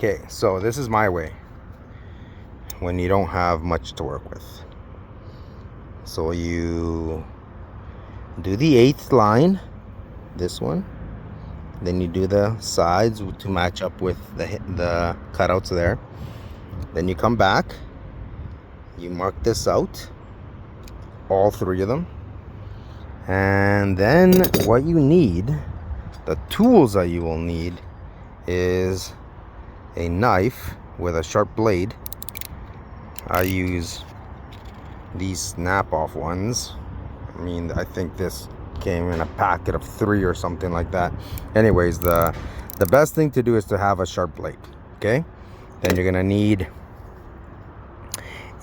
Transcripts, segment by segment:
Okay, so this is my way when you don't have much to work with. So you do the 8th line, this one, then you do the sides to match up with the cutouts there. Then you come back, you mark this out, all 3 of them, and then what you need, the tools that you will need, is a knife with a sharp blade. I use these snap-off ones. I mean, I think this came in a packet of 3 or something like that. Anyways, the best thing to do is to have a sharp blade. Okay, then you're gonna need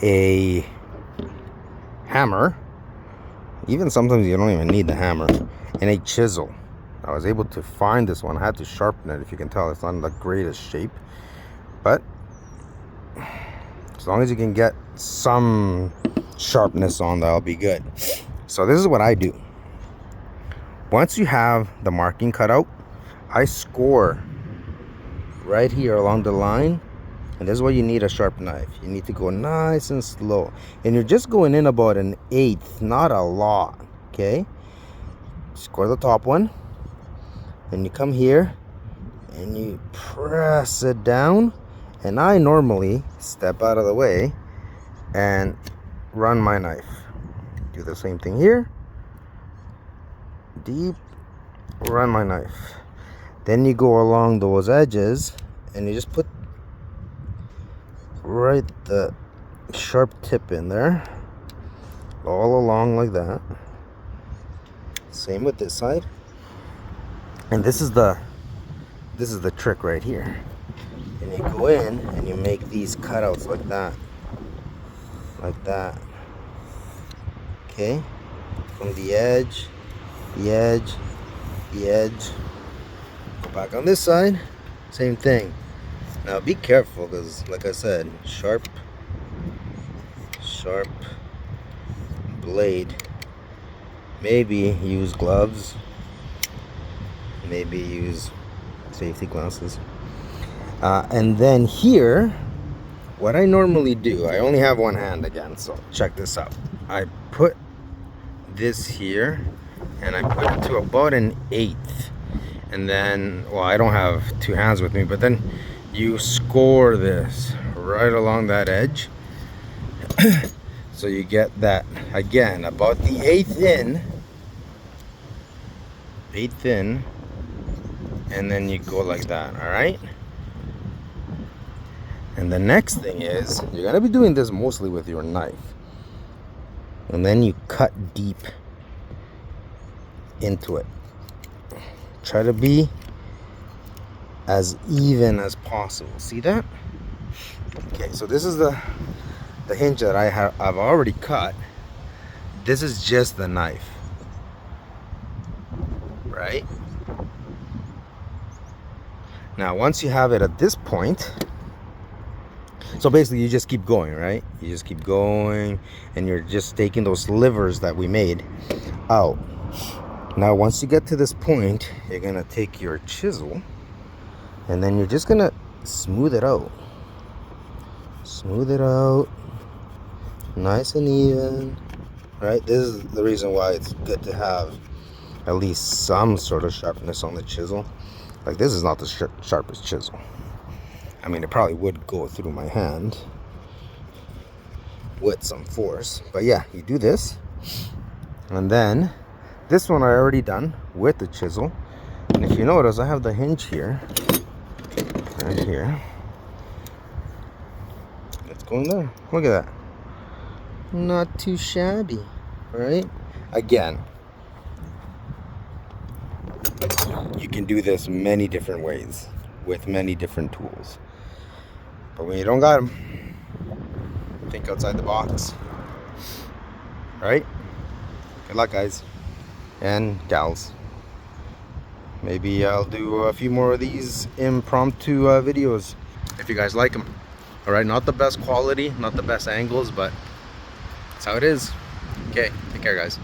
a hammer. Even sometimes you don't even need the hammer, and a chisel. I was able to find this one. I had to sharpen it. If you can tell, it's not in the greatest shape, but as long as you can get some sharpness on, that'll be good. So this is what I do. Once you have the marking cut out, I score right here along the line, and this is why you need a sharp knife. You need to go nice and slow, and you're just going in about an 1/8, not a lot. Okay, score the top one, and you come here and you press it down, and I normally step out of the way and run my knife. Do the same thing here, deep, run my knife. Then you go along those edges and you just put right the sharp tip in there, all along like that. Same with this side. And this is the trick right here. And you go in and you make these cutouts like that, like that. Okay, from the edge, the edge, the edge. Go back on this side, same thing. Now be careful, because like I said, sharp blade. Maybe use gloves, maybe use safety glasses. And then here, what I normally do, I only have one hand again, so check this out. I put this here and I put it to about an 1/8, and then, well, I don't have 2 hands with me, but then you score this right along that edge. So you get that, again, about the 1/8 in, and then you go like that. All right, and the next thing is, you're gonna be doing this mostly with your knife, and then you cut deep into it. Try to be as even as possible. See that? Okay, so this is the hinge that I've already cut. This is just the knife, right? Now once you have it at this point, so basically you just keep going, right? You just keep going, and you're just taking those livers that we made out. Now once you get to this point, you're gonna take your chisel, and then you're just gonna smooth it out. Smooth it out, nice and even, right? This is the reason why it's good to have at least some sort of sharpness on the chisel. Like, this is not the sharpest chisel. I mean, it probably would go through my hand with some force, but yeah, you do this, and then this one I already done with the chisel. And if you notice, I have the hinge here, right here. It's going there. Look at that. Not too shabby, right? Again, you can do this many different ways with many different tools. But when you don't got them, think outside the box, right? Good luck, guys and gals. Maybe I'll do a few more of these impromptu videos if you guys like them. All right, not the best quality, not the best angles, but that's how it is. Okay, take care, guys.